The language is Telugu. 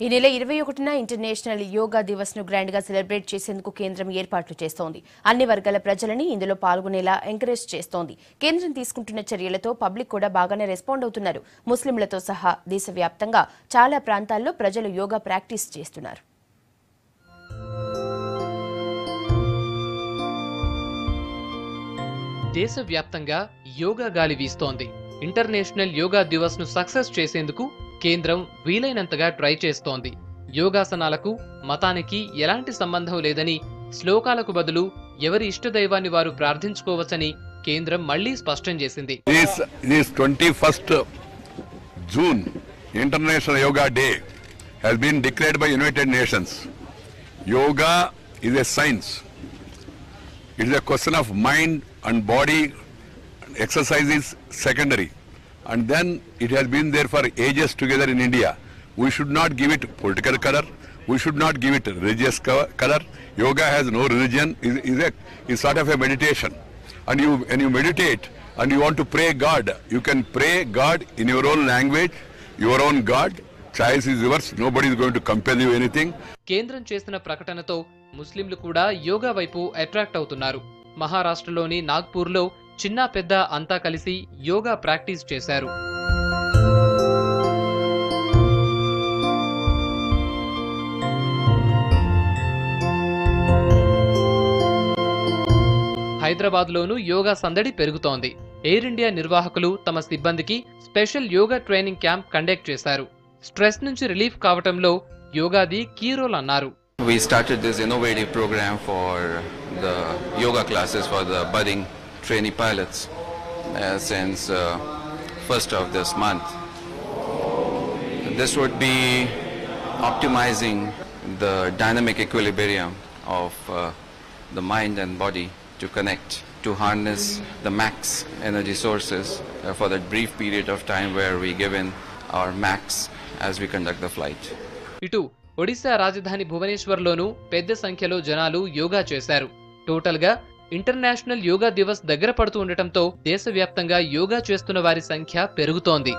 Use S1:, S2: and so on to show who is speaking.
S1: ఈ నెల 21న ఇంటర్నేషనల్ యోగా దివస్ ను గ్రాండ్ గా సెలబ్రేట్ చేసేందుకు కేంద్రం ఏర్పాట్లు చేస్తోంది. అన్ని వర్గాల ప్రజలని ఇందులో పాల్గొనేలా ఎంకరేజ్ చేస్తోంది. కేంద్రం తీసుకుంటున్న చర్యలతో పబ్లిక్ కూడా బాగానే రెస్పాండ్ అవుతున్నారు. ముస్లింలతో సహా దేశవ్యాప్తంగా చాలా ప్రాంతాల్లో ప్రజలు యోగా ప్రాక్టీస్ చేస్తున్నారు.
S2: దేశవ్యాప్తంగా యోగా గాలి వీస్తోంది. ఇంటర్నేషనల్ యోగా దివస్ ను సక్సెస్ చేసేందుకు కేంద్రం వీలైనంతగా ట్రై చేస్తోంది. యోగాసనాలకు మతానికి ఎలాంటి సంబంధం లేదని, శ్లోకాలకు బదులు ఎవరి ఇష్టదైవాన్ని వారు ప్రార్థించుకోవచ్చని కేంద్రం మళ్లీ స్పష్టం చేసింది.
S3: This 21st June International Yoga Day has been declared by United Nations. Yoga is a science. It is a question of mind and body. Exercise is secondary. And then it has been there for ages together in India. We should not give it political color. We should not give it religious color. Yoga has no religion. Is sort of a meditation. And when you meditate and you want to pray God, you can pray God in your own language, your own God. Choice is yours. Nobody is going to compel you anything.
S2: కేంద్రం చేసిన ప్రకటనతో ముస్లింలు కూడా యోగా వైపు అట్రాక్ట్ అవుతున్నారు. మహారాష్ట్రలోని నాగ్పూర్లో చిన్న పెద్ద అంతా కలిసి యోగా ప్రాక్టీస్ చేశారు. హైదరాబాద్లోనూ యోగా సందడి పెరుగుతోంది. ఎయిర్ ఇండియా నిర్వాహకులు తమ సిబ్బందికి special yoga training camp conduct చేశారు. స్ట్రెస్ నుంచి రిలీఫ్ కావటంలో యోగాది కీ రోల్ అన్నారు.
S4: We started this innovative program for the yoga classes for the budding trainee pilots since first of this month. This would be optimizing the dynamic equilibrium of the mind and body to connect, to harness the max energy sources for that brief period of time where we give in our max as we conduct the flight.
S2: ఇటు ఒడిశా రాజధాని భువనేశ్వర్లోనూ పెద్ద సంఖ్యలో జనాలు యోగా చేశారు. టోటల్గా ఇంటర్నేషనల్ యోగా దివస్ దగ్గర పడుతూ ఉండటంతో దేశవ్యాప్తంగా యోగా చేస్తున్న వారి సంఖ్య పెరుగుతోంది.